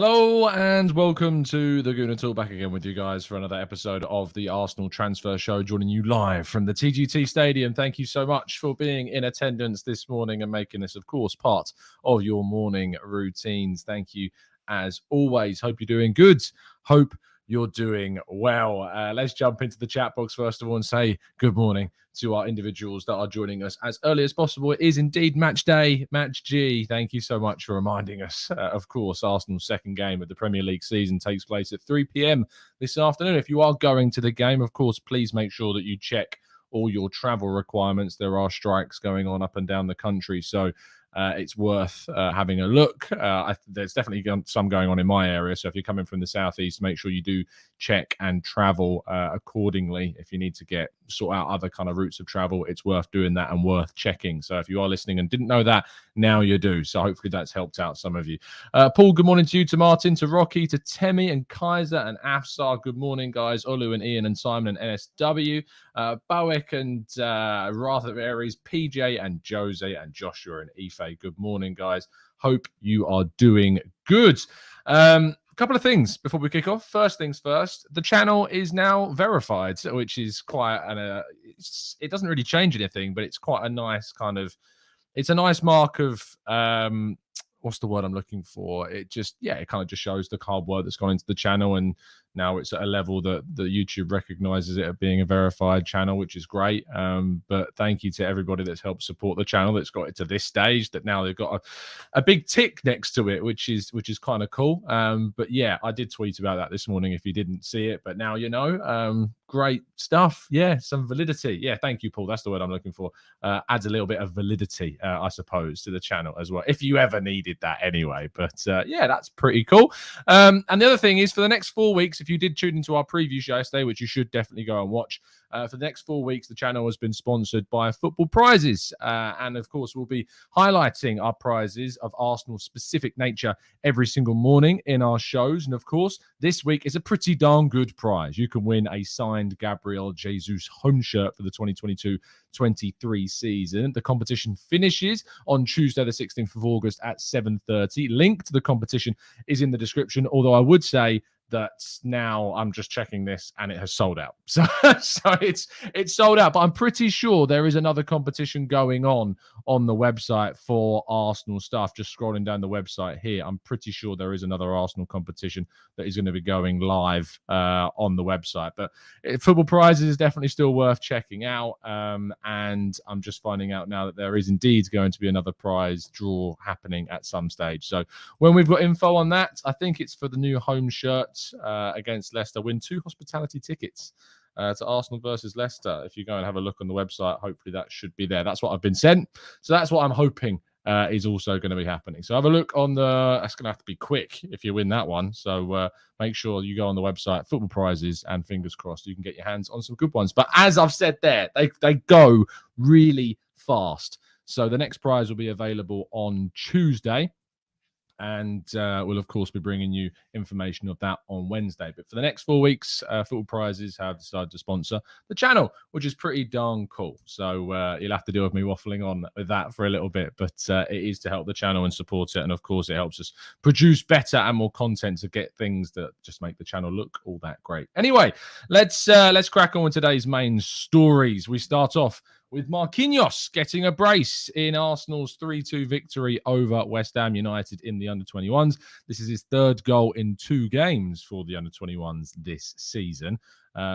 Hello and welcome to the Gooner Talk, back again with you guys for another episode of the Arsenal Transfer Show, joining you live from the TGT Stadium. Thank you so much for being in attendance this morning and making this, of course, part of your morning routines. Thank you as always. Hope you're doing good. Hope you're doing well. Let's jump into the chat box first of all and say good morning to our individuals that are joining us as early as possible. It is indeed match day, match G. Thank you so much for reminding us. Of course, Arsenal's second game of the Premier League season takes place at 3 p.m. this afternoon. If you are going to the game, of course, please make sure that you check all your travel requirements. There are strikes going on up and down the country, so it's worth having a look. There's definitely some going on in my area, so if you're coming from the southeast, make sure you do check and travel accordingly. If you need to sort out other kind of routes of travel, it's worth doing that and worth checking. So if you are listening and didn't know that, now you do. So hopefully that's helped out some of you. Paul, good morning to you, to Martin, to Rocky, to Temi and Kaiser and Afsar. Good morning, guys. Olu and Ian and Simon and NSW. Bowick and Rather Aries, PJ and Jose and Joshua and Ife. Good morning, guys. Hope you are doing good. Couple of things before we kick off. First things first, the channel is now verified, which is quite it doesn't really change anything, but it's quite a nice it's a nice mark of what's the word I'm looking for? It kind of just shows the hard work that's gone into the channel, and now it's at a level that the YouTube recognizes it as being a verified channel, which is great. But thank you to everybody that's helped support the channel, that's got it to this stage, that now they've got a big tick next to it, which is kind of cool. But yeah, I did tweet about that this morning if you didn't see it, but now you know. Great stuff. Yeah, some validity. Yeah, thank you, Paul. That's the word I'm looking for. Adds a little bit of validity, I suppose, to the channel as well, if you ever needed that anyway. But yeah, that's pretty cool. And the other thing is, for the next 4 weeks, if you did tune into our preview show yesterday, which you should definitely go and watch, for the next 4 weeks, the channel has been sponsored by Football Prizes. And of course, we'll be highlighting our prizes of Arsenal-specific nature every single morning in our shows. And of course, this week is a pretty darn good prize. You can win a signed Gabriel Jesus home shirt for the 2022-23 season. The competition finishes on Tuesday, the 16th of August at 7:30. Link to the competition is in the description, although I would say that now I'm just checking this and it has sold out. So it's sold out, but I'm pretty sure there is another competition going on the website for Arsenal stuff. Just scrolling down the website here, I'm pretty sure there is another Arsenal competition that is going to be going live on the website. But Football Prizes is definitely still worth checking out. And I'm just finding out now that there is indeed going to be another prize draw happening at some stage. So when we've got info on that, I think it's for the new home shirt against Leicester. Win 2 hospitality tickets to Arsenal versus Leicester. If you go and have a look on the website, hopefully that should be there. That's what I've been sent. So that's what I'm hoping is also going to be happening. So have a look on that's going to have to be quick if you win that one. So make sure you go on the website, Football Prizes, and fingers crossed you can get your hands on some good ones. But as I've said there, they go really fast. So the next prize will be available on Tuesday. And we'll, of course, be bringing you information of that on Wednesday. But for the next 4 weeks, Football Prizes have decided to sponsor the channel, which is pretty darn cool. So you'll have to deal with me waffling on with that for a little bit. But it is to help the channel and support it. And, of course, it helps us produce better and more content to get things that just make the channel look all that great. Anyway, let's crack on with today's main stories. We start off with Marquinhos getting a brace in Arsenal's 3-2 victory over West Ham United in the under-21s. This is his third goal in 2 games for the under-21s this season.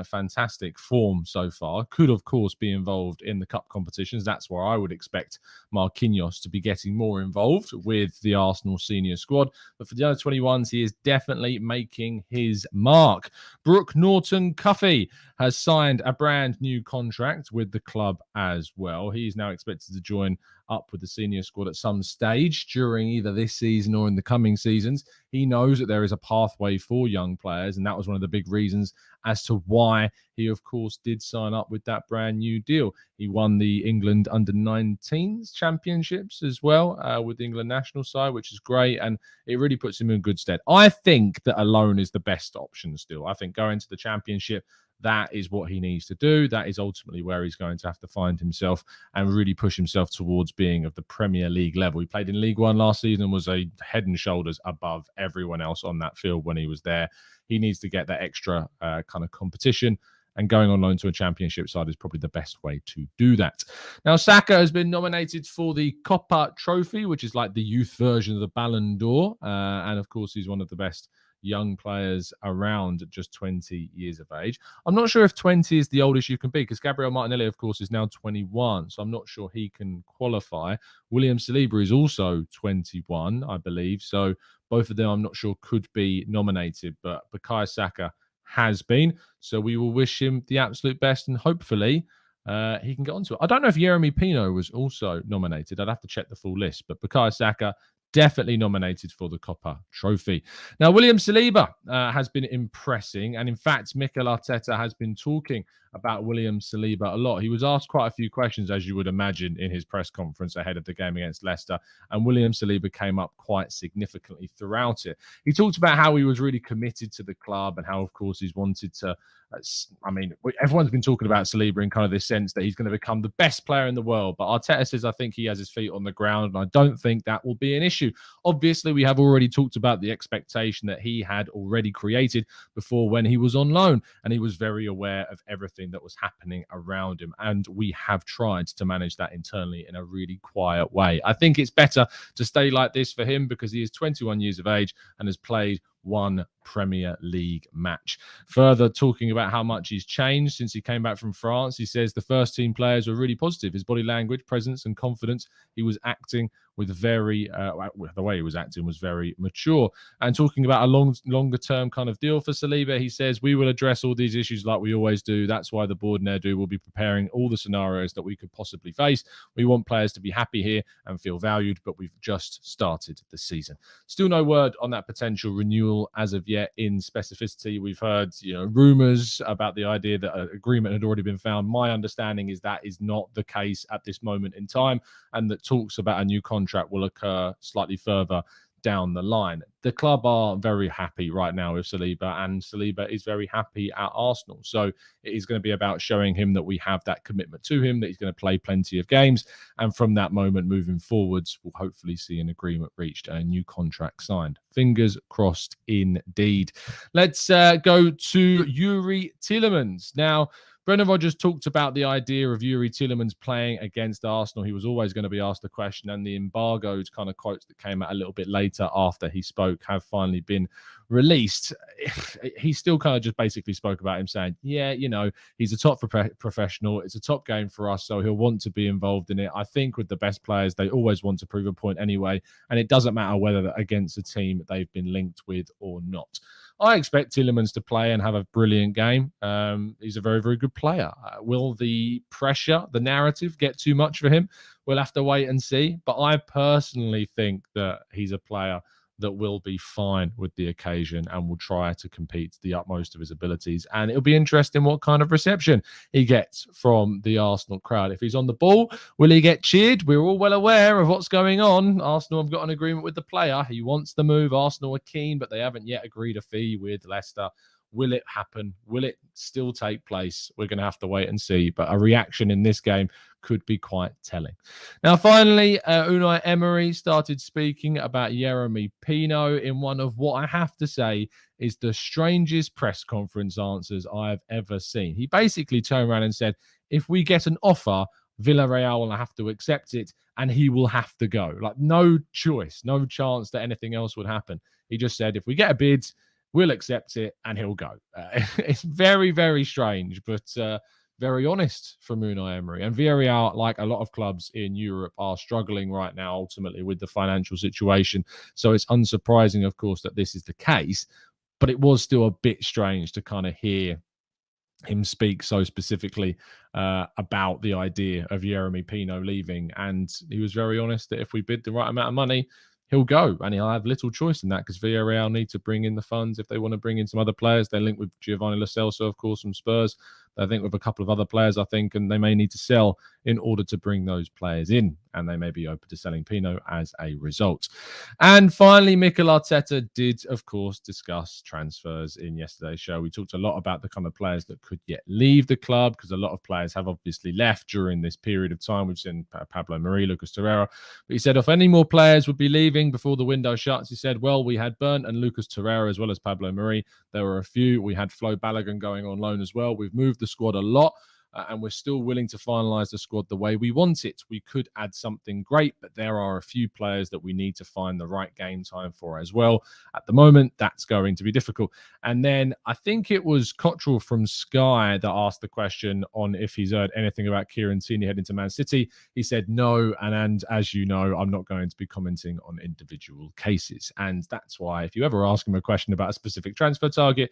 Fantastic form so far. Could, of course, be involved in the cup competitions. That's where I would expect Marquinhos to be getting more involved with the Arsenal senior squad. But for the under-21s, he is definitely making his mark. Brooke Norton-Cuffy has signed a brand new contract with the club as well. He's now expected to join up with the senior squad at some stage during either this season or in the coming seasons. He knows that there is a pathway for young players, and that was one of the big reasons as to why he, of course, did sign up with that brand new deal. He won the England under-19s championships as well with the England national side, which is great, and it really puts him in good stead. I think that a loan is the best option still. I think going to the championship That is what he needs to do. That is ultimately where he's going to have to find himself and really push himself towards being of the Premier League level. He played in League One last season and was a head and shoulders above everyone else on that field when he was there. He needs to get that extra kind of competition, and going on loan to a championship side is probably the best way to do that. Now, Saka has been nominated for the Kopa trophy, which is like the youth version of the Ballon d'Or. And of course, he's one of the best young players around at just 20 years of age. I'm not sure if 20 is the oldest you can be, because Gabriel Martinelli, of course, is now 21. So I'm not sure he can qualify. William Saliba is also 21, I believe. So both of them, I'm not sure, could be nominated. But Bukayo Saka has been. So we will wish him the absolute best, and hopefully he can get onto it. I don't know if Yeremy Pino was also nominated. I'd have to check the full list. But Bukayo Saka definitely nominated for the Kopa trophy. Now, William Saliba has been impressing. And in fact, Mikel Arteta has been talking about William Saliba a lot. He was asked quite a few questions, as you would imagine, in his press conference ahead of the game against Leicester. And William Saliba came up quite significantly throughout it. He talked about how he was really committed to the club and how, of course, he's wanted to... I mean, everyone's been talking about Saliba in kind of this sense that he's going to become the best player in the world. But Arteta says, I think he has his feet on the ground, and I don't think that will be an issue. Obviously, we have already talked about the expectation that he had already created before when he was on loan, and he was very aware of everything that was happening around him. And we have tried to manage that internally in a really quiet way. I think it's better to stay like this for him because he is 21 years of age and has played one Premier League match. Further talking about how much he's changed since he came back from France, he says the first team players were really positive. His body language, presence and confidence, he was acting with very, the way he was acting was very mature. And talking about a longer term kind of deal for Saliba, he says, we will address all these issues like we always do. That's why the board and Edu will be preparing all the scenarios that we could possibly face. We want players to be happy here and feel valued, but we've just started the season. Still no word on that potential renewal as of yet in specificity. We've heard, rumors about the idea that an agreement had already been found. My understanding is that is not the case at this moment in time, and that talks about a new contract will occur slightly further down the line. The club are very happy right now with Saliba, and Saliba is very happy at Arsenal. So it is going to be about showing him that we have that commitment to him, that he's going to play plenty of games. And from that moment moving forwards, we'll hopefully see an agreement reached and a new contract signed. Fingers crossed indeed. Let's go to Yeremy Tielemans. Now, Brendan Rodgers talked about the idea of Yeremy Tielemans playing against Arsenal. He was always going to be asked the question, and the embargoed kind of quotes that came out a little bit later after he spoke have finally been released. He still kind of just basically spoke about him saying, yeah, he's a top professional. It's a top game for us, so he'll want to be involved in it. I think with the best players, they always want to prove a point anyway, and it doesn't matter whether against a team that they've been linked with or not. I expect Tielemans to play and have a brilliant game. He's a very, very good player. Will the pressure, the narrative get too much for him? We'll have to wait and see. But I personally think that he's a player that will be fine with the occasion and will try to compete to the utmost of his abilities. And it'll be interesting what kind of reception he gets from the Arsenal crowd. If he's on the ball, will he get cheered? We're all well aware of what's going on. Arsenal have got an agreement with the player. He wants the move. Arsenal are keen, but they haven't yet agreed a fee with Leicester. Will it happen? Will it still take place? We're going to have to wait and see. But a reaction in this game could be quite telling. Now, finally, Unai Emery started speaking about Yeremy Pino in one of what I have to say is the strangest press conference answers I've ever seen. He basically turned around and said, if we get an offer, Villarreal will have to accept it and he will have to go. Like, no choice, no chance that anything else would happen. He just said, if we get a bid, we'll accept it and he'll go. It's very, very strange, but very honest from Unai Emery. And Villarreal, like a lot of clubs in Europe, are struggling right now, ultimately, with the financial situation. So it's unsurprising, of course, that this is the case. But it was still a bit strange to kind of hear him speak so specifically about the idea of Yeremy Pino leaving. And he was very honest that if we bid the right amount of money, he'll go, and he'll have little choice in that because Villarreal need to bring in the funds if they want to bring in some other players. They link with Giovanni Lo Celso, of course, from Spurs. They think with a couple of other players, I think, and they may need to sell in order to bring those players in. and they may be open to selling Pino as a result. And finally, Mikel Arteta did, of course, discuss transfers in yesterday's show. We talked a lot about the kind of players that could yet leave the club, because a lot of players have obviously left during this period of time. We've seen Pablo Mari, Lucas Torreira. But he said if any more players would be leaving before the window shuts, he said, well, we had Bernd and Lucas Torreira as well as Pablo Mari. There were a few. We had Flo Balogun going on loan as well. We've moved the squad a lot. And we're still willing to finalise the squad the way we want it. We could add something great, but there are a few players that we need to find the right game time for as well. At the moment, that's going to be difficult. And then I think it was Cottrell from Sky that asked the question on if he's heard anything about Kieran Tierney heading to Man City. He said no, and as you know, I'm not going to be commenting on individual cases. And that's why if you ever ask him a question about a specific transfer target,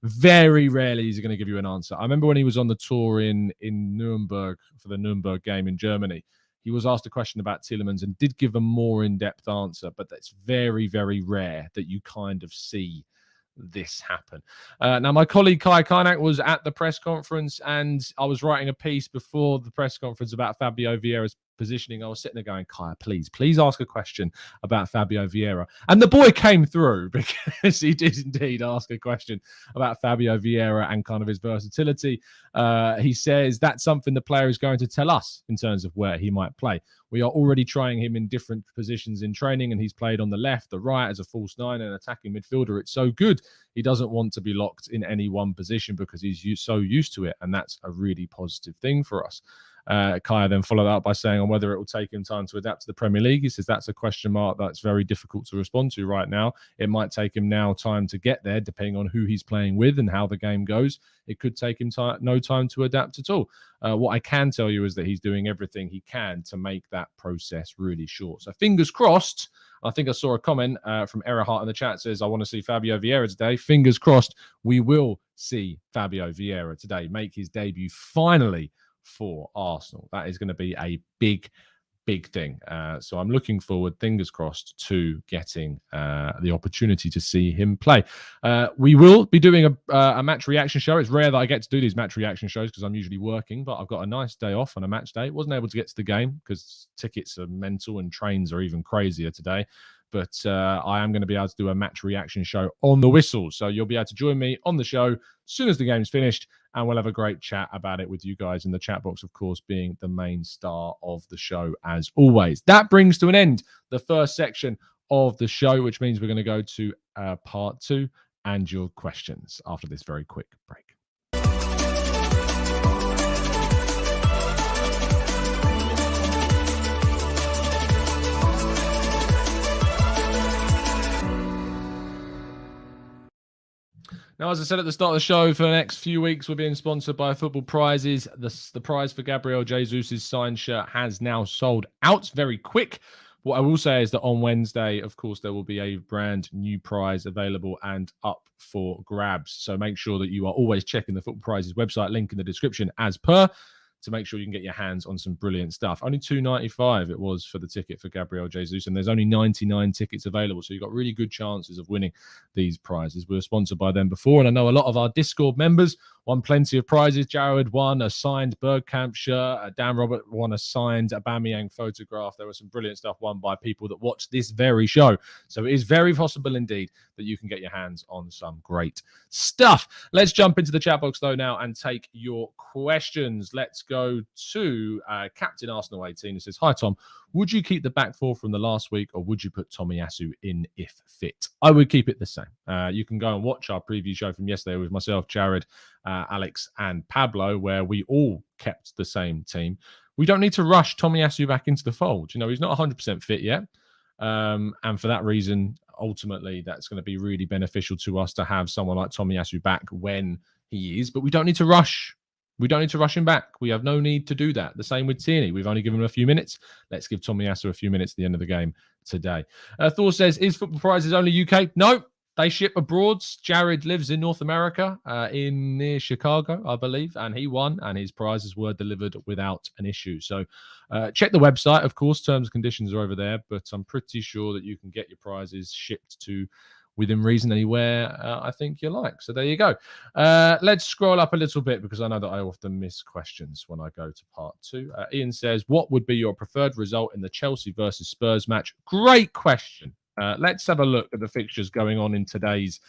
very rarely is he going to give you an answer. I remember when he was on the tour in Nuremberg for the Nuremberg game in Germany, he was asked a question about Tielemans and did give a more in-depth answer, but that's very, very rare that you kind of see this happen. Now, my colleague Kai Kainak was at the press conference, and I was writing a piece before the press conference about Fabio Vieira's positioning. I was sitting there going, Kai, please ask a question about Fabio Vieira. And the boy came through, because he did indeed ask a question about Fabio Vieira and kind of his versatility. He says that's something the player is going to tell us in terms of where he might play. We are already trying him in different positions in training, and he's played on the left, the right, as a false nine and attacking midfielder. It's so good. He doesn't want to be locked in any one position because he's so used to it, and that's a really positive thing for us. Kaya then followed up by saying on whether it will take him time to adapt to the Premier League. He says that's a question mark that's very difficult to respond to right now. It might take him now time to get there, depending on who he's playing with and how the game goes. It could take him no time to adapt at all. What I can tell you is that he's doing everything he can to make that process really short. So fingers crossed. I think I saw a comment from Erahart in the chat says, I want to see Fabio Vieira today. Fingers crossed we will see Fabio Vieira today make his debut finally for Arsenal. That is going to be a big thing. So I'm looking forward, fingers crossed, to getting the opportunity to see him play. We will be doing a match reaction show. It's rare that I get to do these match reaction shows because I'm usually working, but I've got a nice day off on a match day. Wasn't able to get to the game because tickets are mental and trains are even crazier today. But I am going to be able to do a match reaction show on the whistle. So you'll be able to join me on the show as soon as the game's finished, and we'll have a great chat about it with you guys in the chat box, of course, being the main star of the show as always. That brings to an end the first section of the show, which means we're going to go to part 2 and your questions after this very quick break. Now, as I said at the start of the show, for the next few weeks, we're being sponsored by Football Prizes. The prize for Gabriel Jesus' signed shirt has now sold out very quick. What I will say is that on Wednesday, of course, there will be a brand new prize available and up for grabs. So make sure that you are always checking the Football Prizes website, link in the description as per, to make sure you can get your hands on some brilliant stuff. Only $2.95 it was for the ticket for Gabriel Jesus, and there's only 99 tickets available, so you've got really good chances of winning these prizes. We were sponsored by them before, and I know a lot of our Discord members won plenty of prizes. Jared won a signed Bergkamp shirt. Dan Robert won a signed Aubameyang photograph. There was some brilliant stuff won by people that watch this very show. So it is very possible indeed that you can get your hands on some great stuff. Let's jump into the chat box, though, now and take your questions. Let's go to Captain Arsenal 18, who says, hi, Tom. Would you keep the back four from the last week, or would you put Tomiyasu in if fit? I would keep it the same. You can go and watch our preview show from yesterday with myself, Jared, Alex, and Pablo, where we all kept the same team. We don't need to rush Tomiyasu back into the fold. You know, he's not 100% fit yet. And for that reason, ultimately, that's going to be really beneficial to us to have someone like Tomiyasu back when he is. But we don't need to rush. We don't need to rush him back. We have no need to do that. The same with Tierney. We've only given him a few minutes. Let's give Tomiyasu a few minutes at the end of the game today. Thor says, is Football Prizes only UK? No, they ship abroad. Jared lives in North America, in near Chicago, I believe, and he won, and his prizes were delivered without an issue. So check the website. Of course, terms and conditions are over there, but I'm pretty sure that you can get your prizes shipped to within reason anywhere I think you like. So there you go. Let's scroll up a little bit because I know that I often miss questions when I go to part 2. Ian says, what would be your preferred result in the Chelsea versus Spurs match? Great question. Let's have a look at the fixtures going on in today's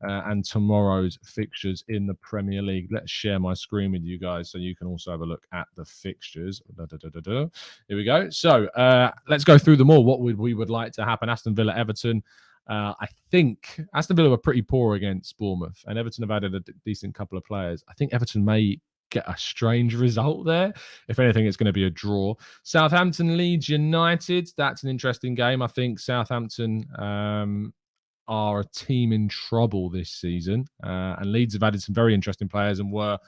and tomorrow's fixtures in the Premier League. Let's share my screen with you guys so you can also have a look at the fixtures. Here we go. So let's go through them all. What we would like to happen? Aston Villa, Everton. I think Aston Villa were pretty poor against Bournemouth, and Everton have added a decent couple of players. I think Everton may get a strange result there. If anything, it's going to be a draw. Southampton, Leeds United. That's an interesting game. I think Southampton are a team in trouble this season. And Leeds have added some very interesting players and were,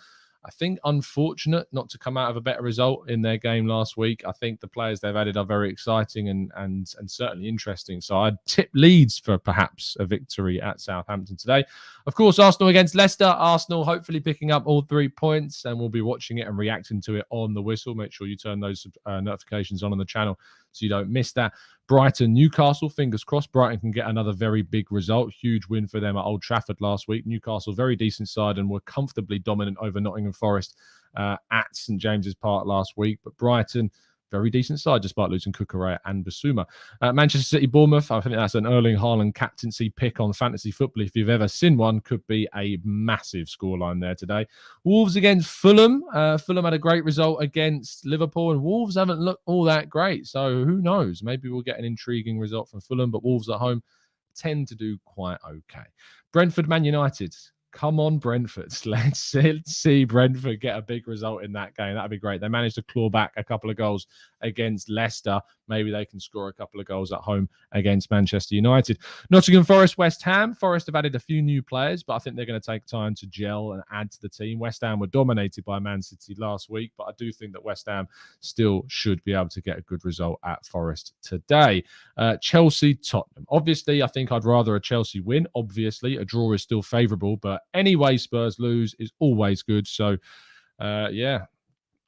I think, unfortunate not to come out of a better result in their game last week. I think the players they've added are very exciting and certainly interesting. So I'd tip Leeds for perhaps a victory at Southampton today. Of course, Arsenal against Leicester. Arsenal hopefully picking up all 3 points, and we'll be watching it and reacting to it on the whistle. Make sure you turn those notifications on the channel so you don't miss that. Brighton, Newcastle, fingers crossed. Brighton can get another very big result. Huge win for them at Old Trafford last week. Newcastle, very decent side and were comfortably dominant over Nottingham Forest at St James's Park last week. But Brighton, very decent side despite losing Kukurea and Basuma. Manchester City, Bournemouth. I think that's an Erling Haaland captaincy pick on fantasy football. If you've ever seen one, could be a massive scoreline there today. Wolves against Fulham. Fulham had a great result against Liverpool, and Wolves haven't looked all that great. So who knows? Maybe we'll get an intriguing result from Fulham, but Wolves at home tend to do quite okay. Brentford, Man United. Come on, Brentford. Let's see Brentford get a big result in that game. That'd be great. They managed to claw back a couple of goals against Leicester. Maybe they can score a couple of goals at home against Manchester United. Nottingham Forest, West Ham. Forest have added a few new players, but I think they're going to take time to gel and add to the team. West Ham were dominated by Man City last week, but I do think that West Ham still should be able to get a good result at Forest today. Chelsea, Tottenham. Obviously, I think I'd rather a Chelsea win. Obviously, a draw is still favourable, but anyway, Spurs lose is always good. So, yeah,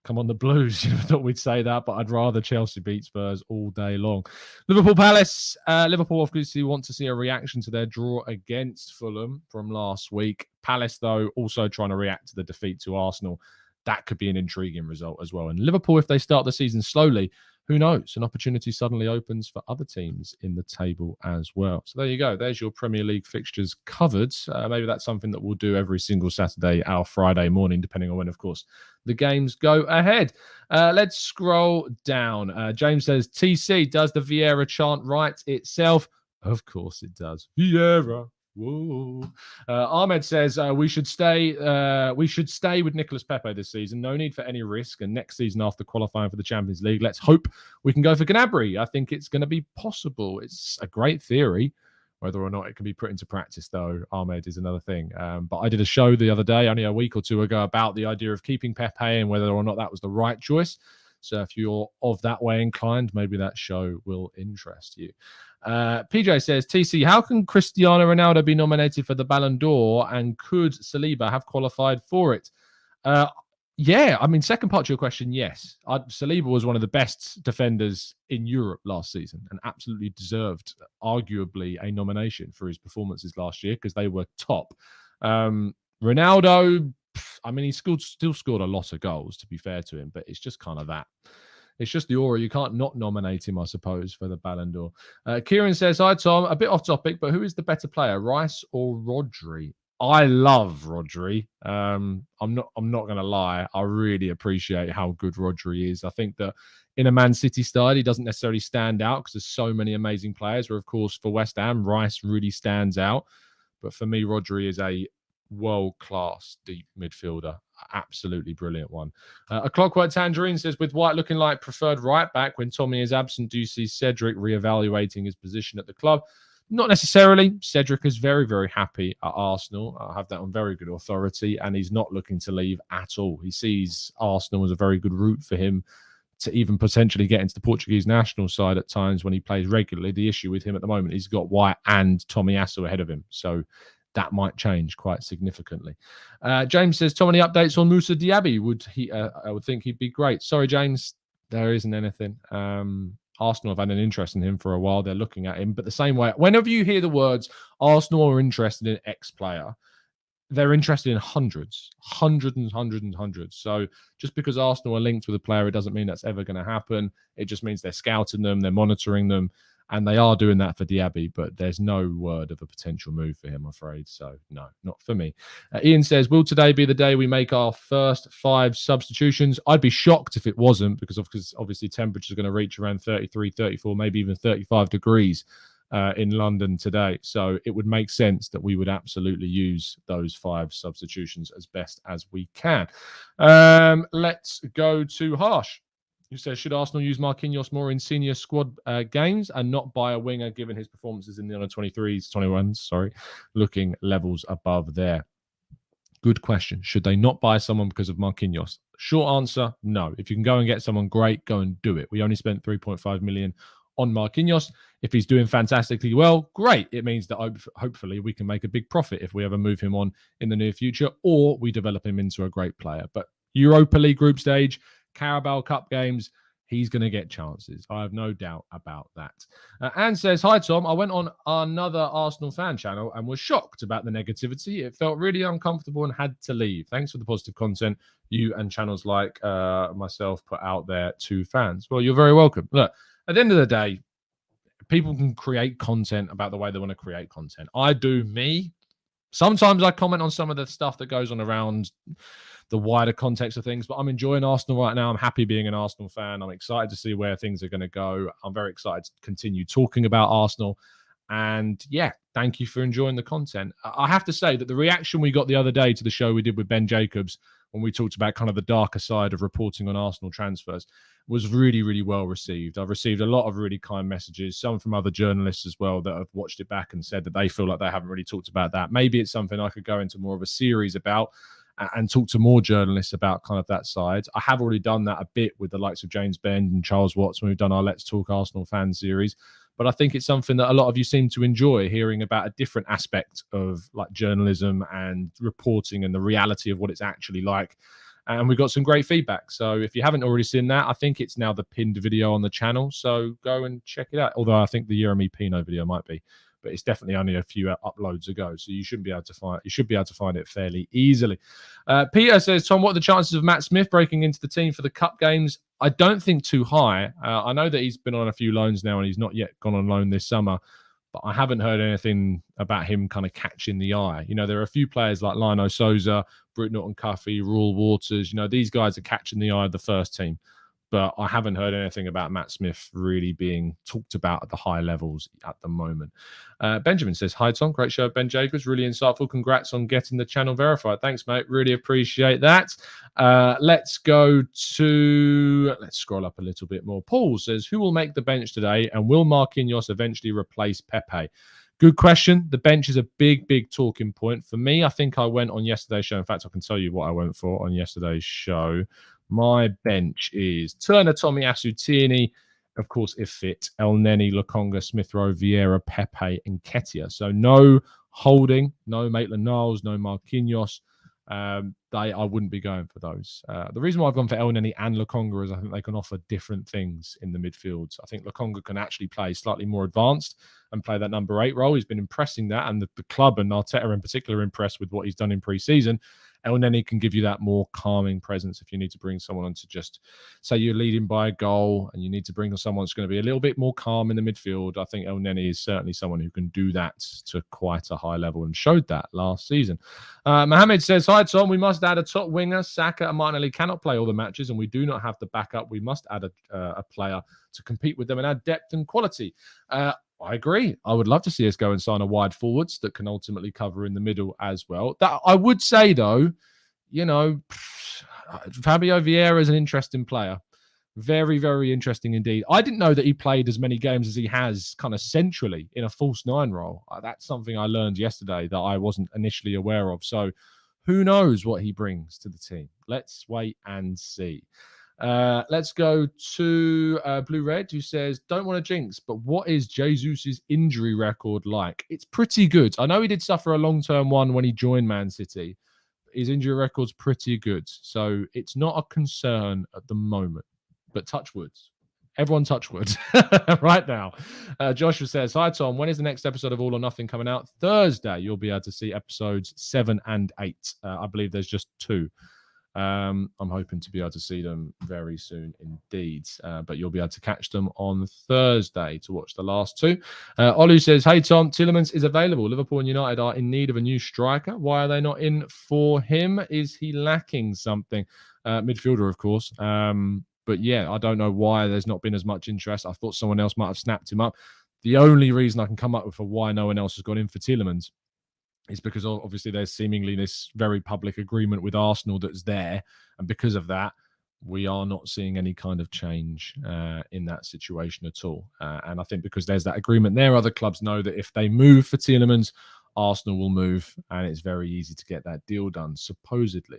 come on the Blues. You never thought we'd say that, but I'd rather Chelsea beat Spurs all day long. Liverpool Palace. Liverpool obviously want to see a reaction to their draw against Fulham from last week. Palace, though, also trying to react to the defeat to Arsenal. That could be an intriguing result as well. And Liverpool, if they start the season slowly, who knows? An opportunity suddenly opens for other teams in the table as well. So there you go. There's your Premier League fixtures covered. Maybe that's something that we'll do every single Saturday or Friday morning, depending on when, of course, the games go ahead. Let's scroll down. James says, TC, does the Vieira chant write itself? Of course it does. Vieira. Whoa. Ahmed says we should stay with Nicolas Pepe this season. No need for any risk. And next season, after qualifying for the Champions League, let's hope we can go for Gnabry. I think it's going to be possible. It's a great theory. Whether or not it can be put into practice, though, Ahmed, is another thing. But I did a show the other day, only a week or two ago, about the idea of keeping Pepe and whether or not that was the right choice. So if you're of that way inclined, maybe that show will interest you. PJ says, TC, how can Cristiano Ronaldo be nominated for the Ballon d'Or, and could Saliba have qualified for it? Yeah, I mean, second part to your question, yes. Saliba was one of the best defenders in Europe last season and absolutely deserved, arguably, a nomination for his performances last year because they were top. Ronaldo, I mean, he still scored a lot of goals, to be fair to him, but it's just kind of that. It's just the aura. You can't not nominate him, I suppose, for the Ballon d'Or. Kieran says, hi, Tom. A bit off topic, but who is the better player, Rice or Rodri? I love Rodri. I'm not going to lie. I really appreciate how good Rodri is. I think that in a Man City side, he doesn't necessarily stand out because there's so many amazing players. Where, of course, for West Ham, Rice really stands out. But for me, Rodri is a world-class deep midfielder. Absolutely brilliant one. A Clockwork Tangerine says, with White looking like preferred right back when Tommy is absent, do you see Cedric reevaluating his position at the club? Not necessarily. Cedric is very, very happy at Arsenal. I have that on very good authority, and he's not looking to leave at all. He sees Arsenal as a very good route for him to even potentially get into the Portuguese national side at times when he plays regularly. The issue with him at the moment, he's got White and Tomiyasu ahead of him. So that might change quite significantly. James says, Tom, any updates on Moussa Diaby? I would think he'd be great. Sorry, James, there isn't anything. Arsenal have had an interest in him for a while. They're looking at him. But the same way, whenever you hear the words Arsenal are interested in X player, they're interested in hundreds. So just because Arsenal are linked with a player, it doesn't mean that's ever going to happen. It just means they're scouting them, they're monitoring them, and they are doing that for Diaby, but there's no word of a potential move for him, I'm afraid. So no, not for me. Ian says, will today be the day we make our first 5 substitutions? I'd be shocked if it wasn't, because obviously temperatures are going to reach around 33, 34, maybe even 35 degrees in London today. So it would make sense that we would absolutely use those 5 substitutions as best as we can. Let's go to Harsh, who says, should Arsenal use Marquinhos more in senior squad games and not buy a winger given his performances in the under 23s, 21s, looking levels above there? Good question. Should they not buy someone because of Marquinhos? Short answer, no. If you can go and get someone great, go and do it. We only spent 3.5 million on Marquinhos. If he's doing fantastically well, great. It means that hopefully we can make a big profit if we ever move him on in the near future, or we develop him into a great player. But Europa League group stage, Carabao Cup games, he's going to get chances. I have no doubt about that. Anne says, hi, Tom. I went on another Arsenal fan channel and was shocked about the negativity. It felt really uncomfortable and had to leave. Thanks for the positive content you and channels like myself put out there to fans. Well, you're very welcome. Look, at the end of the day, people can create content about the way they want to create content. I do me. Sometimes I comment on some of the stuff that goes on around the wider context of things, but I'm enjoying Arsenal right now. I'm happy being an Arsenal fan. I'm excited to see where things are going to go. I'm very excited to continue talking about Arsenal. And yeah, thank you for enjoying the content. I have to say that the reaction we got the other day to the show we did with Ben Jacobs, when we talked about kind of the darker side of reporting on Arsenal transfers, was really, really well received. I've received a lot of really kind messages, some from other journalists as well that have watched it back and said that they feel like they haven't really talked about that. Maybe it's something I could go into more of a series about and talk to more journalists about kind of that side. I have already done that a bit with the likes of James Bend and Charles Watts when we've done our Let's Talk Arsenal fan series. But I think it's something that a lot of you seem to enjoy, hearing about a different aspect of like journalism and reporting and the reality of what it's actually like. And we got some great feedback. So if you haven't already seen that, I think it's now the pinned video on the channel. So go and check it out. Although I think the Yeremy Pino video might be, but it's definitely only a few uploads ago. So you should be able to find it fairly easily. Peter says, Tom, what are the chances of Matt Smith breaking into the team for the cup games? I don't think too high. I know that he's been on a few loans now and he's not yet gone on loan this summer, but I haven't heard anything about him kind of catching the eye. You know, there are a few players like Lino Souza, Brooke Norton-Cuffy, Raul Waters. You know, these guys are catching the eye of the first team. But I haven't heard anything about Matt Smith really being talked about at the high levels at the moment. Benjamin says, hi, Tom. Great show, Ben Jacobs. Really insightful. Congrats on getting the channel verified. Thanks, mate. Really appreciate that. Let's scroll up a little bit more. Paul says, who will make the bench today? And will Marquinhos eventually replace Pepe? Good question. The bench is a big, big talking point. For me, I think I went on yesterday's show. In fact, I can tell you what I went for on yesterday's show. My bench is Turner, Tomiyasu, Tierney, of course, if fit, El Neni, Lokonga, Smith Rowe, Vieira, Pepe, and Nketiah. So no Holding, no Maitland-Niles, no Marquinhos. I wouldn't be going for those. The reason why I've gone for El Neni and Lokonga is I think they can offer different things in the midfield. I think Lokonga can actually play slightly more advanced and play that number 8 role. He's been impressing that, and the club and Arteta in particular are impressed with what he's done in pre-season. El Neni can give you that more calming presence if you need to bring someone on to just say you're leading by a goal and you need to bring on someone that's going to be a little bit more calm in the midfield. I think El Neni is certainly someone who can do that to quite a high level and showed that last season. Mohammed says, hi, Tom. We must add a top winger. Saka and Martinelli cannot play all the matches and we do not have the backup. We must add a player to compete with them and add depth and quality. I agree. I would love to see us go and sign a wide forwards that can ultimately cover in the middle as well. That I would say, though, you know, Fabio Vieira is an interesting player. Very, very interesting indeed. I didn't know that he played as many games as he has kind of centrally in a false 9 role. That's something I learned yesterday that I wasn't initially aware of. So who knows what he brings to the team? Let's wait and see. Let's go to Blue Red, who says, don't want to jinx, but what is Jesus' injury record like? It's pretty good. I know he did suffer a long-term one when he joined Man City. His injury record's pretty good. So it's not a concern at the moment, but touch woods. Everyone touch wood right now. Joshua says, hi, Tom. When is the next episode of All or Nothing coming out? Thursday. You'll be able to see episodes 7 and 8. I believe there's just 2. I'm hoping to be able to see them very soon indeed. But you'll be able to catch them on Thursday to watch the last 2. Olu says, hey, Tom, Tielemans is available. Liverpool and United are in need of a new striker. Why are they not in for him? Is he lacking something? Midfielder, of course. But yeah, I don't know why there's not been as much interest. I thought someone else might have snapped him up. The only reason I can come up with for why no one else has gone in for Tielemans is because obviously there's seemingly this very public agreement with Arsenal that's there. And because of that, we are not seeing any kind of change in that situation at all. And I think because there's that agreement there, other clubs know that if they move for Tielemans, Arsenal will move, and it's very easy to get that deal done, supposedly.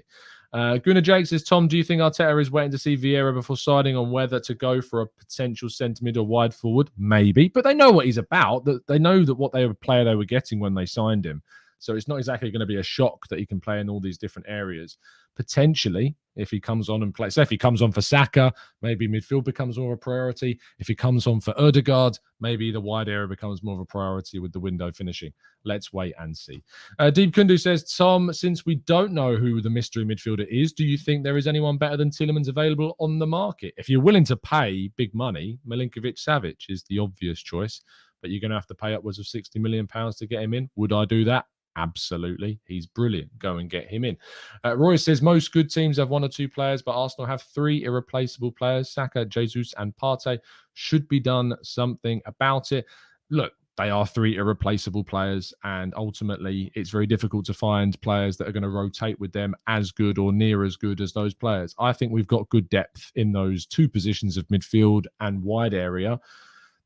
Gooner Jake says, Tom, do you think Arteta is waiting to see Vieira before deciding on whether to go for a potential centre mid or wide forward? Maybe, but they know what he's about. They know that what player they were getting when they signed him. So it's not exactly going to be a shock that he can play in all these different areas. Potentially, if he comes on and plays, say if he comes on for Saka, maybe midfield becomes more of a priority. If he comes on for Ødegaard, maybe the wide area becomes more of a priority with the window finishing. Let's wait and see. Deep Kundu says, Tom, since we don't know who the mystery midfielder is, do you think there is anyone better than Tielemans available on the market? If you're willing to pay big money, Milinkovic-Savic is the obvious choice, but you're going to have to pay upwards of £60 million to get him in. Would I do that? Absolutely. He's brilliant. Go and get him in. Roy says, most good teams have 1 or 2 players, but Arsenal have 3 irreplaceable players. Saka, Jesus and Partey. Should be done something about it. Look, they are 3 irreplaceable players, and ultimately it's very difficult to find players that are going to rotate with them as good or near as good as those players. I think we've got good depth in those 2 positions of midfield and wide area.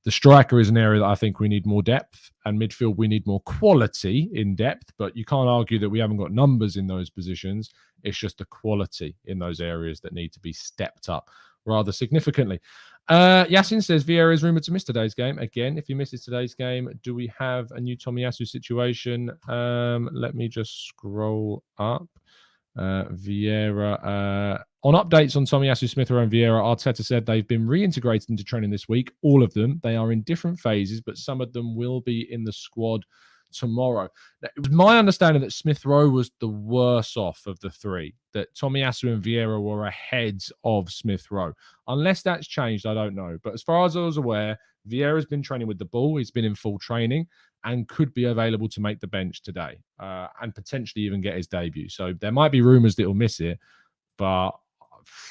The striker is an area that I think we need more depth, and midfield we need more quality in depth, but you can't argue that we haven't got numbers in those positions. It's just the quality in those areas that need to be stepped up rather significantly. Yasin says, Vieira is rumoured to miss today's game. Again, if he misses today's game, do we have a new Tomiyasu situation? Let me just scroll up. Vieira. On updates on Tomiyasu, Smith Rowe and Vieira, Arteta said they've been reintegrated into training this week. All of them. They are in different phases, but some of them will be in the squad tomorrow. Now, it was my understanding that Smith Rowe was the worse off of the 3, that Tomiyasu and Vieira were ahead of Smith Rowe. Unless that's changed, I don't know. But as far as I was aware, Vieira's been training with the ball. He's been in full training and could be available to make the bench today and potentially even get his debut. So there might be rumours that he'll miss it, but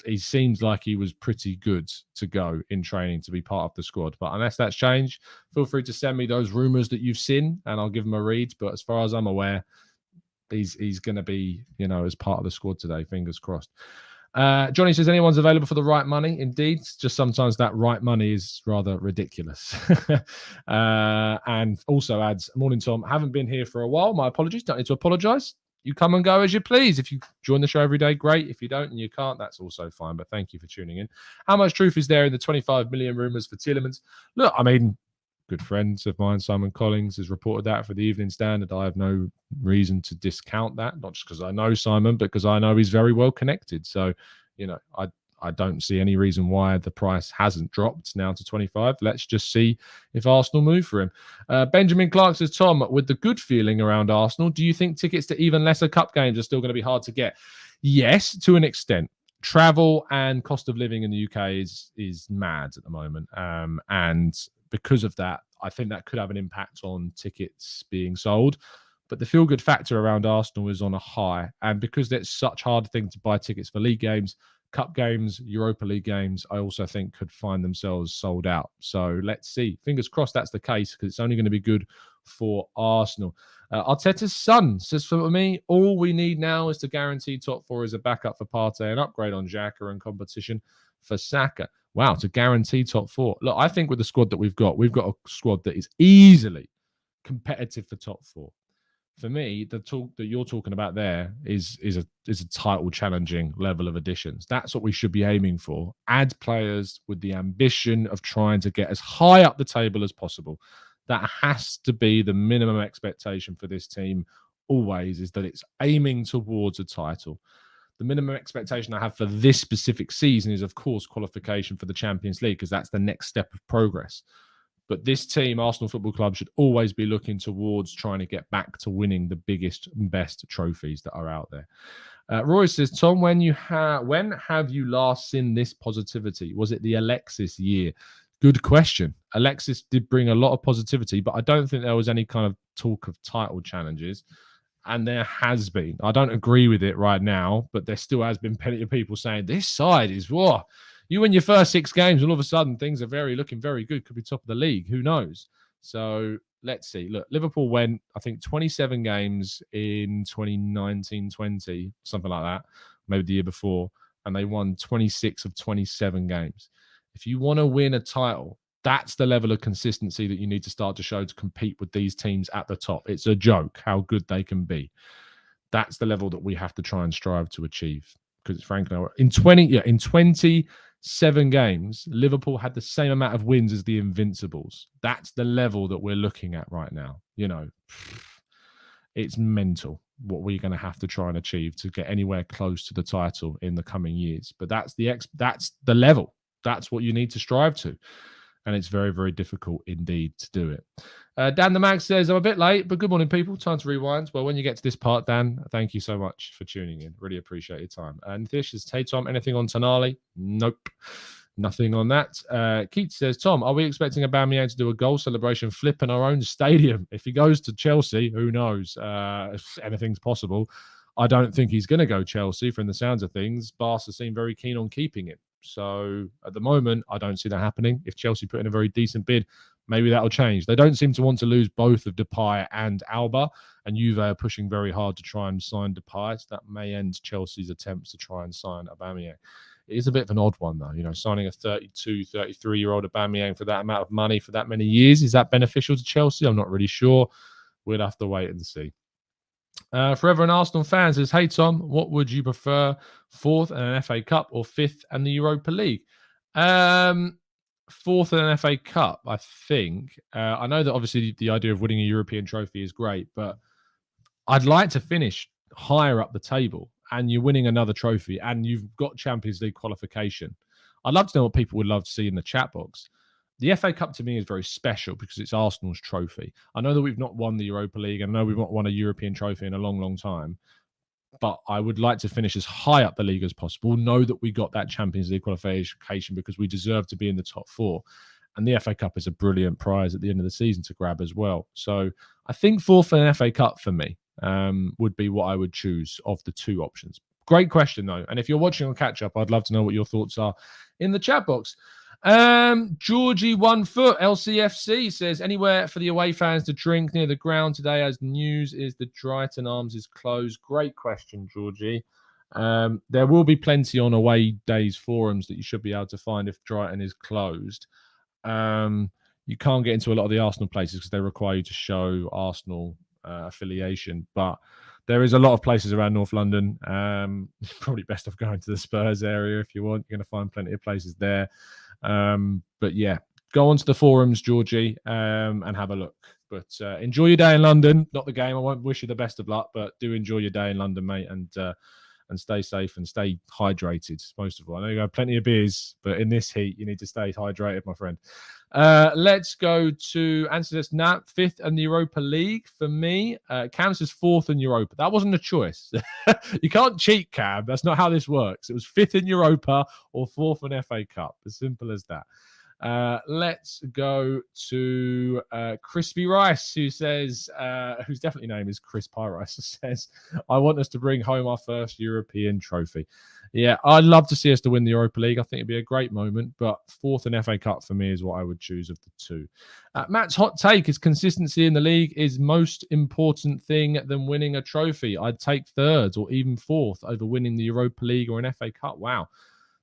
he seems like he was pretty good to go in training to be part of the squad. But unless that's changed, feel free to send me those rumours that you've seen and I'll give them a read. But as far as I'm aware, he's going to be, as part of the squad today. Fingers crossed. Johnny says, anyone's available for the right money? Indeed, just sometimes that right money is rather ridiculous. And also adds, morning, Tom. Haven't been here for a while. My apologies. Don't need to apologise. You come and go as you please. If you join the show every day, great. If you don't and you can't, that's also fine. But thank you for tuning in. How much truth is there in the 25 million rumours for Tielemans? Look, I mean, good friends of mine, Simon Collins, has reported that for the Evening Standard. I have no reason to discount that, not just because I know Simon, but because I know he's very well connected. So, I don't see any reason why the price hasn't dropped now to 25. Let's just see if Arsenal move for him. Benjamin Clark says, Tom, with the good feeling around Arsenal, do you think tickets to even lesser cup games are still going to be hard to get? Yes, to an extent. Travel and cost of living in the UK is mad at the moment. And because of that, I think that could have an impact on tickets being sold. But the feel-good factor around Arsenal is on a high. And because it's such a hard thing to buy tickets for league games, cup games, Europa League games, I also think could find themselves sold out. So let's see. Fingers crossed that's the case, because it's only going to be good for Arsenal. Arteta's son says, for me, all we need now is to guarantee top 4 as a backup for Partey and upgrade on Xhaka and competition for Saka. Wow, to guarantee top 4. Look, I think with the squad that we've got a squad that is easily competitive for top 4. For me, the talk that you're talking about there is a title challenging level of additions. That's what we should be aiming for. Add players with the ambition of trying to get as high up the table as possible. That has to be the minimum expectation for this team always, is that it's aiming towards a title. The minimum expectation I have for this specific season is, of course, qualification for the Champions League, because that's the next step of progress. But this team, Arsenal Football Club, should always be looking towards trying to get back to winning the biggest and best trophies that are out there. Roy says, Tom, when have you last seen this positivity? Was it the Alexis year? Good question. Alexis did bring a lot of positivity, but I don't think there was any kind of talk of title challenges. And there has been. I don't agree with it right now, but there still has been plenty of people saying this side is what? You win your first 6 games, and all of a sudden things are looking very good. Could be top of the league. Who knows? So let's see. Look, Liverpool went, I think, 27 games in 2019-20, something like that, maybe the year before, and they won 26 of 27 games. If you want to win a title, that's the level of consistency that you need to start to show to compete with these teams at the top. It's a joke how good they can be. That's the level that we have to try and strive to achieve. Because frankly, in 27 games, Liverpool had the same amount of wins as the Invincibles. That's the level that we're looking at right now. You know, it's mental what we're going to have to try and achieve to get anywhere close to the title in the coming years. But that's the level. That's what you need to strive to. And it's very, very difficult indeed to do it. Dan the Mag says, I'm a bit late, but good morning, people. Time to rewind. Well, when you get to this part, Dan, thank you so much for tuning in. Really appreciate your time. And Thish says, hey, Tom, anything on Tonali? Nope. Nothing on that. Keith says, Tom, are we expecting Aubameyang to do a goal celebration flip in our own stadium? If he goes to Chelsea, who knows? Anything's possible. I don't think he's going to go Chelsea from the sounds of things. Barca seem very keen on keeping him. So at the moment, I don't see that happening. If Chelsea put in a very decent bid, maybe that'll change. They don't seem to want to lose both of Depay and Alba, and Juve are pushing very hard to try and sign Depay. So that may end Chelsea's attempts to try and sign Aubameyang. It is a bit of an odd one, though. You know, signing a 32, 33-year-old Aubameyang for that amount of money for that many years, is that beneficial to Chelsea? I'm not really sure. We'll have to wait and see. Forever an Arsenal fan says, hey, Tom, what would you prefer, 4th and an FA Cup or 5th and the Europa League? 4th and an FA Cup, I think. I know that obviously the idea of winning a European trophy is great, but I'd like to finish higher up the table and you're winning another trophy and you've got Champions League qualification. I'd love to know what people would love to see in the chat box. The FA Cup to me is very special because it's Arsenal's trophy. I know that we've not won the Europa League, and I know we've not won a European trophy in a long, long time, but I would like to finish as high up the league as possible, know that we got that Champions League qualification because we deserve to be in the top 4. And the FA Cup is a brilliant prize at the end of the season to grab as well. So I think 4th and FA Cup for me would be what I would choose of the 2 options. Great question, though. And if you're watching on Catch Up, I'd love to know what your thoughts are in the chat box. Georgie 1 Foot LCFC says, anywhere for the away fans to drink near the ground today, as news is the Drayton Arms is closed. Great question, Georgie. There will be plenty on away days forums that you should be able to find if Drayton is closed. You can't get into a lot of the Arsenal places because they require you to show Arsenal affiliation, but there is a lot of places around North London. Probably best off going to the Spurs area if you want. You're going to find plenty of places there. But yeah, go onto the forums, Georgie, and have a look. But enjoy your day in London. Not the game. I won't wish you the best of luck, but do enjoy your day in London, mate, and stay safe and stay hydrated, most of all. I know you got plenty of beers, but in this heat, you need to stay hydrated, my friend. Let's go to Answer Nat, 5th and the Europa League for me. Cam says 4th in Europa. That wasn't a choice. You can't cheat, Cam. That's not how this works. It was 5th in Europa or 4th in FA Cup. As simple as that. Let's go to Crispy Rice, who says, whose definitely name is Chris Pie Rice, says, I want us to bring home our first European trophy. Yeah, I'd love to see us to win the Europa League. I think it'd be a great moment, but 4th and FA Cup for me is what I would choose of the 2. Matt's hot take is consistency in the league is most important thing than winning a trophy. I'd take 3rd or even 4th over winning the Europa League or an FA Cup. Wow.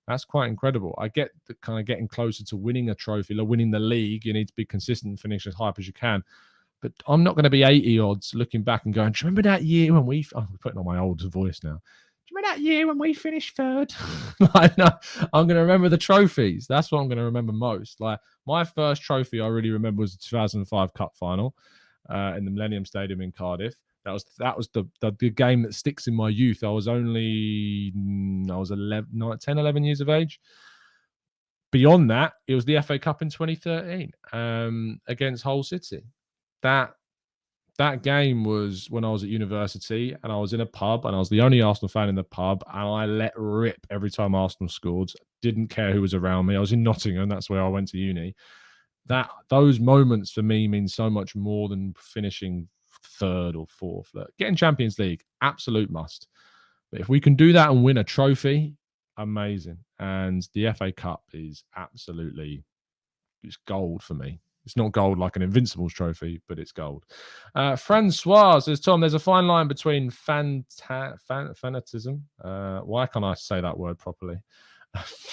That's quite incredible. I get the kind of getting closer to winning a trophy, like winning the league. You need to be consistent and finish as high up as you can. But I'm not going to be 80 odds looking back and going, do you remember that year when I'm putting on my old voice now. Do you remember that year when we finished 3rd? Like, no, I'm going to remember the trophies. That's what I'm going to remember most. Like, my first trophy I really remember was the 2005 Cup final in the Millennium Stadium in Cardiff. That was the game that sticks in my youth. I was 11, 10, 11 years of age. Beyond that, it was the FA Cup in 2013 against Hull City. That game was when I was at university and I was in a pub and I was the only Arsenal fan in the pub and I let rip every time Arsenal scored. Didn't care who was around me. I was in Nottingham. That's where I went to uni. Those moments for me mean so much more than finishing third or fourth. Look, getting Champions League, absolute must. But if we can do that and win a trophy, amazing. And the FA Cup is absolutely, it's gold for me. It's not gold like an Invincibles trophy, but it's gold. Francois says, Tom, there's a fine line between fanatism. Why can't I say that word properly?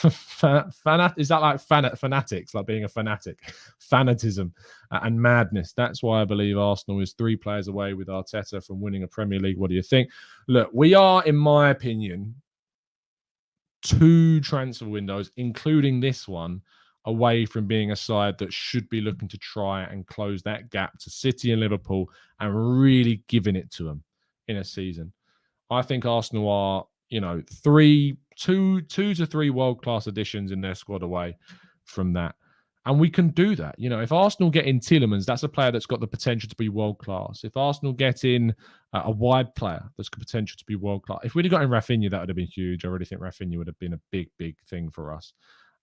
Is that like fanatics, like being a fanatic? Fanatism and madness. That's why I believe Arsenal is 3 players away with Arteta from winning a Premier League. What do you think? Look, we are, in my opinion, 2 transfer windows, including this one, away from being a side that should be looking to try and close that gap to City and Liverpool and really giving it to them in a season. I think Arsenal are, 2 to 3 world-class additions in their squad away from that. And we can do that. If Arsenal get in Tielemans, that's a player that's got the potential to be world-class. If Arsenal get in a wide player that's got potential to be world-class. If we'd have got in Rafinha, that would have been huge. I really think Rafinha would have been a big, big thing for us.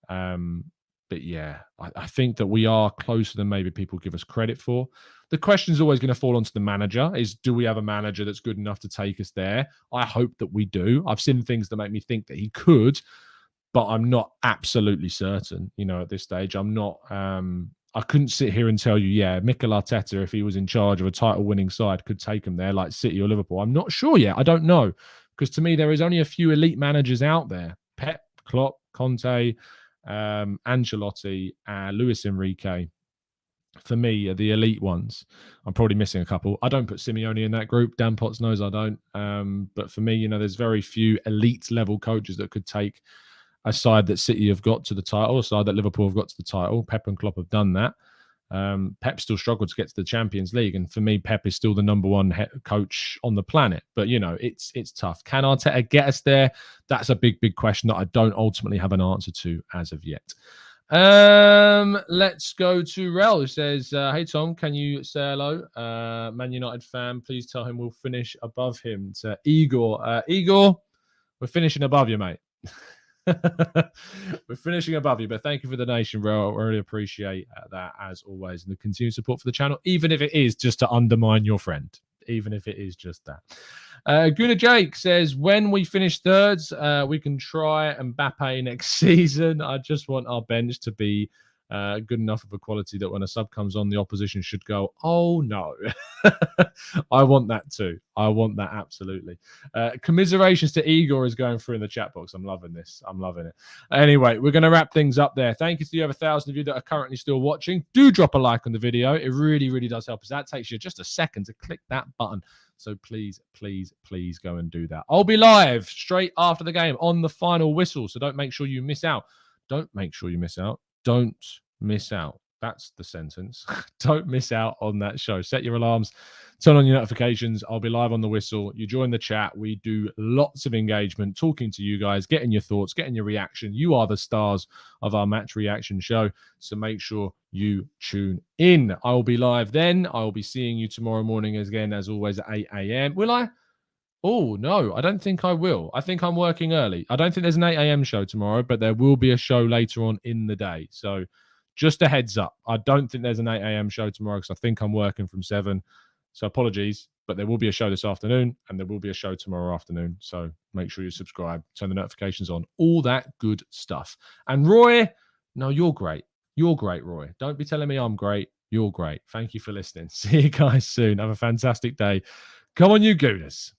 But yeah, I think that we are closer than maybe people give us credit for. The question is always going to fall onto the manager, is do we have a manager that's good enough to take us there? I hope that we do. I've seen things that make me think that he could, but I'm not absolutely certain, at this stage. I'm not, I couldn't sit here and tell you, yeah, Mikel Arteta, if he was in charge of a title-winning side, could take him there like City or Liverpool. I'm not sure yet. I don't know. Because to me, there is only a few elite managers out there. Pep, Klopp, Conte, Ancelotti, Luis Enrique, for me, are the elite ones. I'm probably missing a couple. I don't put Simeone in that group. Dan Potts knows I don't. But for me, there's very few elite level coaches that could take a side that City have got to the title, a side that Liverpool have got to the title. Pep and Klopp have done that. Pep still struggled to get to the Champions League, and for me, Pep is still the number 1 coach on the planet. But it's tough. Can Arteta get us there? That's a big, big question that I don't ultimately have an answer to as of yet. Let's go to Rel, who says, "Hey Tom, can you say hello? Man United fan, please tell him we'll finish above him." To Igor, Igor, we're finishing above you, mate. We're finishing above you, but thank you for the donation, bro. I really appreciate that as always, and the continued support for the channel, even if it is just to undermine your friend, even if it is just that. Gooner Jake says, when we finish thirds, we can try Mbappe next season. I just want our bench to be good enough of a quality that when a sub comes on, the opposition should go, oh no. I want that too. I want that absolutely. Commiserations to Igor is going through in the chat box. I'm loving this. I'm loving it. Anyway, we're going to wrap things up there. Thank you to the over 1,000 of you that are currently still watching. Do drop a like on the video. It really, really does help us. That takes you just a second to click that button. So please, please, please go and do that. I'll be live straight after the game on the final whistle. So don't make sure you miss out. Don't make sure you miss out. Don't miss out. That's the sentence. Don't miss out on that show. Set your alarms. Turn on your notifications. I'll be live on the whistle. You join the chat. We do lots of engagement, talking to you guys, getting your thoughts, getting your reaction. You are the stars of our match reaction show. So make sure you tune in. I will be live then. I will be seeing you tomorrow morning again, as always, at 8 a.m. Will I? Oh, no, I don't think I will. I think I'm working early. I don't think there's an 8 a.m. show tomorrow, but there will be a show later on in the day. So just a heads up. I don't think there's an 8 a.m. show tomorrow because I think I'm working from 7. So apologies, but there will be a show this afternoon and there will be a show tomorrow afternoon. So make sure you subscribe, turn the notifications on, all that good stuff. And Roy, no, you're great. You're great, Roy. Don't be telling me I'm great. You're great. Thank you for listening. See you guys soon. Have a fantastic day. Come on, you Gooners.